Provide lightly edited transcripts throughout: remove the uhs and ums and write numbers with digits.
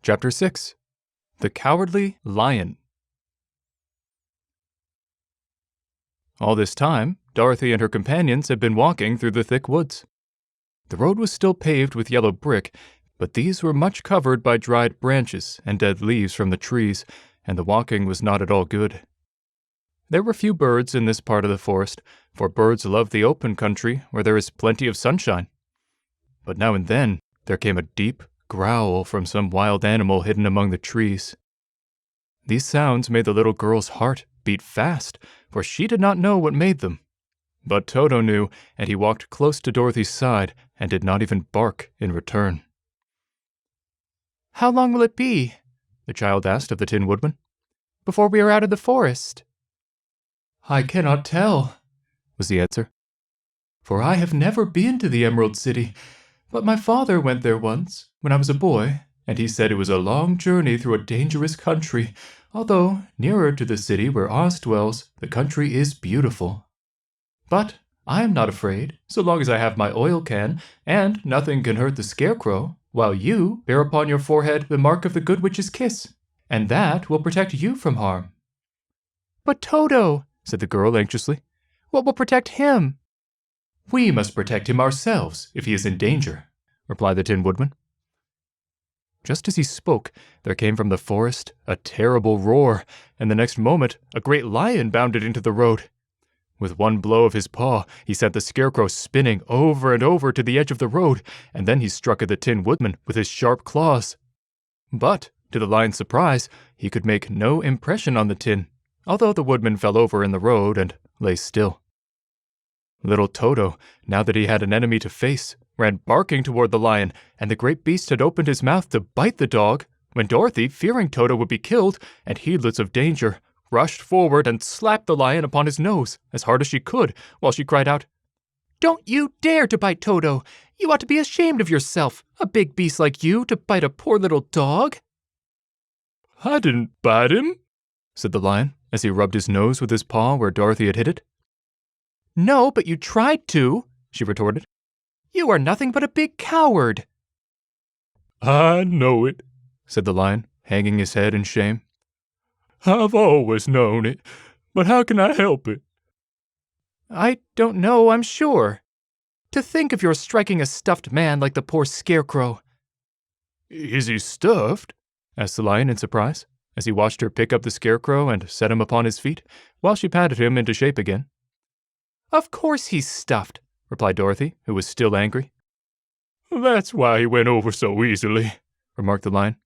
Chapter 6. The Cowardly Lion. All this time, Dorothy and her companions had been walking through the thick woods. The road was still paved with yellow brick, but these were much covered by dried branches and dead leaves from the trees, and the walking was not at all good. There were few birds in this part of the forest, for birds love the open country where there is plenty of sunshine. But now and then, there came a deep growl from some wild animal hidden among the trees. These sounds made the little girl's heart beat fast, for she did not know what made them. But Toto knew, and he walked close to Dorothy's side and did not even bark in return. "How long will it be," the child asked of the Tin Woodman, "before we are out of the forest?" "I cannot tell," was the answer, "for I have never been to the Emerald City, but my father went there once, when I was a boy, and he said it was a long journey through a dangerous country, although nearer to the city where Oz dwells, the country is beautiful. But I am not afraid, so long as I have my oil can, and nothing can hurt the Scarecrow, while you bear upon your forehead the mark of the Good Witch's kiss, and that will protect you from harm." "But Toto," said the girl anxiously, "what will protect him?" "We must protect him ourselves if he is in danger," replied the Tin Woodman. Just as he spoke, there came from the forest a terrible roar, and the next moment a great lion bounded into the road. With one blow of his paw, he sent the Scarecrow spinning over and over to the edge of the road, and then he struck at the Tin Woodman with his sharp claws. But, to the lion's surprise, he could make no impression on the tin, although the woodman fell over in the road and lay still. Little Toto, now that he had an enemy to face, ran barking toward the lion, and the great beast had opened his mouth to bite the dog, when Dorothy, fearing Toto would be killed, and heedless of danger, rushed forward and slapped the lion upon his nose as hard as she could, while she cried out, "Don't you dare to bite Toto! You ought to be ashamed of yourself, a big beast like you, to bite a poor little dog!" "I didn't bite him," said the lion, as he rubbed his nose with his paw where Dorothy had hit it. "No, but you tried to," she retorted. "You are nothing but a big coward." "I know it," said the lion, hanging his head in shame. "I've always known it, but how can I help it?" "I don't know, I'm sure. To think of your striking a stuffed man like the poor Scarecrow." "Is he stuffed?" asked the lion in surprise, as he watched her pick up the Scarecrow and set him upon his feet, while she patted him into shape again. "Of course he's stuffed," replied Dorothy, who was still angry. "That's why he went over so easily," remarked the lion.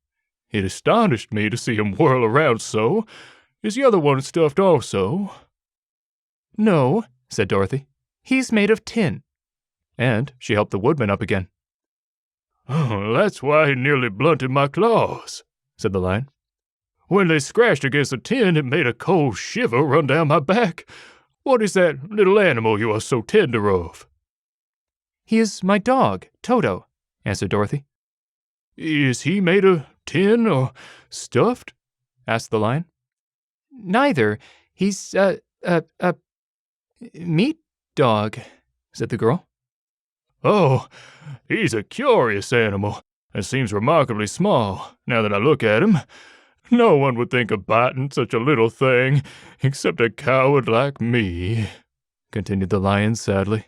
"It astonished me to see him whirl around so. Is the other one stuffed also?" "No," said Dorothy. "He's made of tin." And she helped the woodman up again. "Oh, that's why he nearly blunted my claws," said the lion. "When they scratched against the tin, it made a cold shiver run down my back. What is that little animal you are so tender of?" "He is my dog, Toto," answered Dorothy. "Is he made of tin or stuffed?" asked the lion. "Neither. He's a meat dog," said the girl. "Oh, he's a curious animal, and seems remarkably small, now that I look at him. No one would think of biting such a little thing, except a coward like me," continued the lion sadly.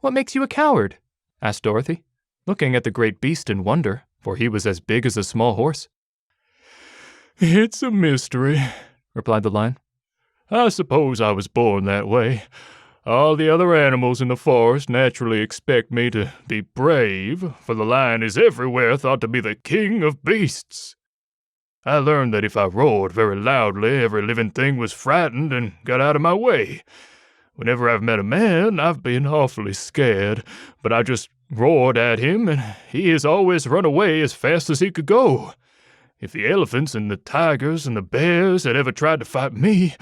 "What makes you a coward?" asked Dorothy, looking at the great beast in wonder, for he was as big as a small horse. "It's a mystery," replied the lion. "I suppose I was born that way. All the other animals in the forest naturally expect me to be brave, for the lion is everywhere thought to be the king of beasts. I learned that if I roared very loudly, every living thing was frightened and got out of my way. Whenever I've met a man, I've been awfully scared, but I just roared at him, and he has always run away as fast as he could go. If the elephants and the tigers and the bears had ever tried to fight me,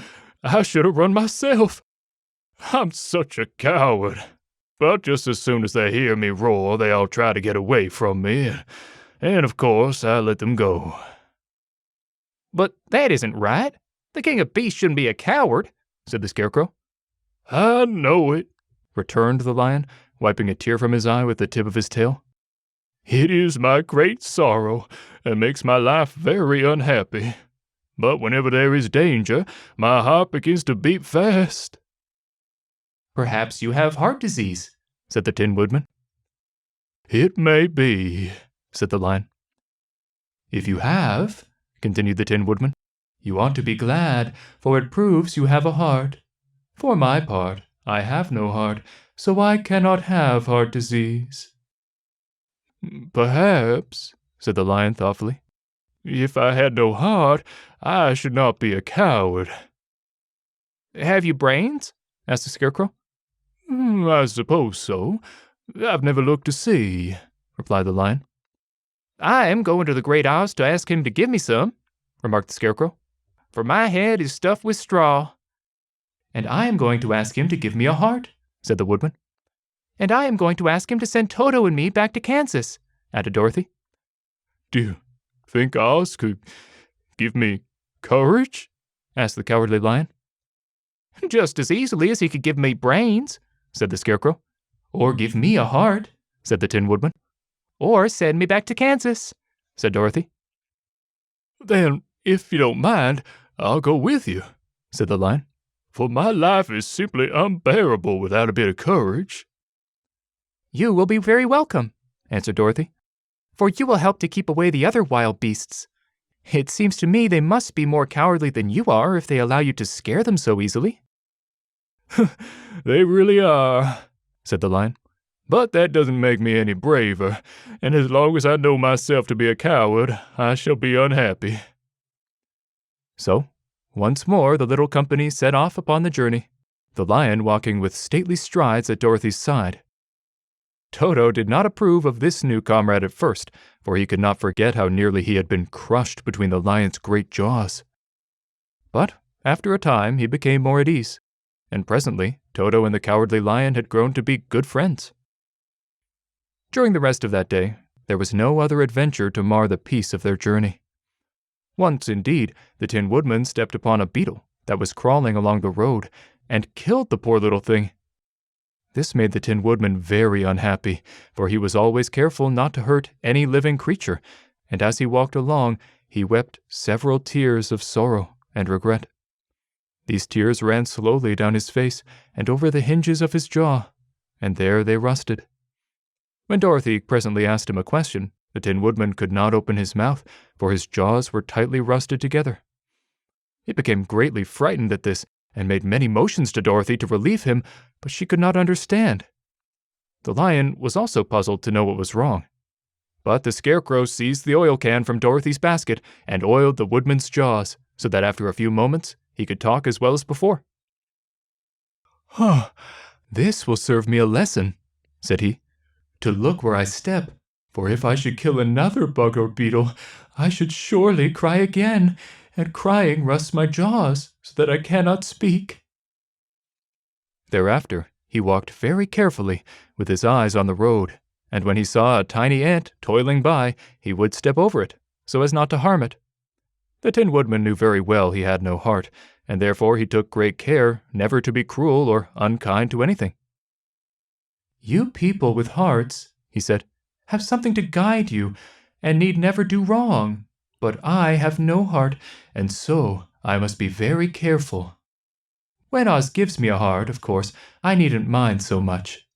I should have run myself. I'm such a coward. But just as soon as they hear me roar, they all try to get away from me, and of course I let them go." "But that isn't right. The king of beasts shouldn't be a coward," said the Scarecrow. "I know it," returned the lion, wiping a tear from his eye with the tip of his tail. It is my great sorrow, and makes my life very unhappy. But whenever there is danger, my heart begins to beat fast." "Perhaps you have heart disease," said the Tin Woodman. "It may be," said the Lion. "If you have," continued the Tin Woodman, "you ought to be glad, for it proves you have a heart. For my part, I have no heart, so I cannot have heart disease." "Perhaps," said the Lion thoughtfully, "if I had no heart, I should not be a coward." "Have you brains?" asked the Scarecrow. "I suppose so. I've never looked to see," replied the Lion. "I am going to the Great Oz to ask him to give me some," remarked the Scarecrow, "for my head is stuffed with straw." "And I am going to ask him to give me a heart," said the Woodman. "And I am going to ask him to send Toto and me back to Kansas," added Dorothy. "Do you think Oz could give me courage?" asked the Cowardly Lion. "Just as easily as he could give me brains," said the Scarecrow. "Or give me a heart," said the Tin Woodman. "Or send me back to Kansas," said Dorothy. "Then, if you don't mind, I'll go with you," said the Lion. "for my life is simply unbearable without a bit of courage." "You will be very welcome," answered Dorothy, "for you will help to keep away the other wild beasts. It seems to me they must be more cowardly than you are if they allow you to scare them so easily." "They really are," said the Lion. "But that doesn't make me any braver, and as long as I know myself to be a coward, I shall be unhappy." So, once more the little company set off upon the journey, the Lion walking with stately strides at Dorothy's side. Toto did not approve of this new comrade at first, for he could not forget how nearly he had been crushed between the Lion's great jaws. But after a time he became more at ease, and presently Toto and the Cowardly Lion had grown to be good friends. During the rest of that day, there was no other adventure to mar the peace of their journey. Once, indeed, the Tin Woodman stepped upon a beetle that was crawling along the road and killed the poor little thing. This made the Tin Woodman very unhappy, for he was always careful not to hurt any living creature, and as he walked along, he wept several tears of sorrow and regret. These tears ran slowly down his face and over the hinges of his jaw, and there they rusted. When Dorothy presently asked him a question, the Tin Woodman could not open his mouth, for his jaws were tightly rusted together. He became greatly frightened at this, and made many motions to Dorothy to relieve him, but she could not understand. The Lion was also puzzled to know what was wrong. But the Scarecrow seized the oil can from Dorothy's basket and oiled the Woodman's jaws, so that after a few moments he could talk as well as before. "This will serve me a lesson," said he, "to look where I step, for if I should kill another bug or beetle, I should surely cry again, and crying rusts my jaws, so that I cannot speak." Thereafter, he walked very carefully, with his eyes on the road, and when he saw a tiny ant toiling by, he would step over it, so as not to harm it. The Tin Woodman knew very well he had no heart, and therefore he took great care never to be cruel or unkind to anything. "You people with hearts," he said, "have something to guide you, and need never do wrong. But I have no heart, and so I must be very careful. When Oz gives me a heart, of course, I needn't mind so much.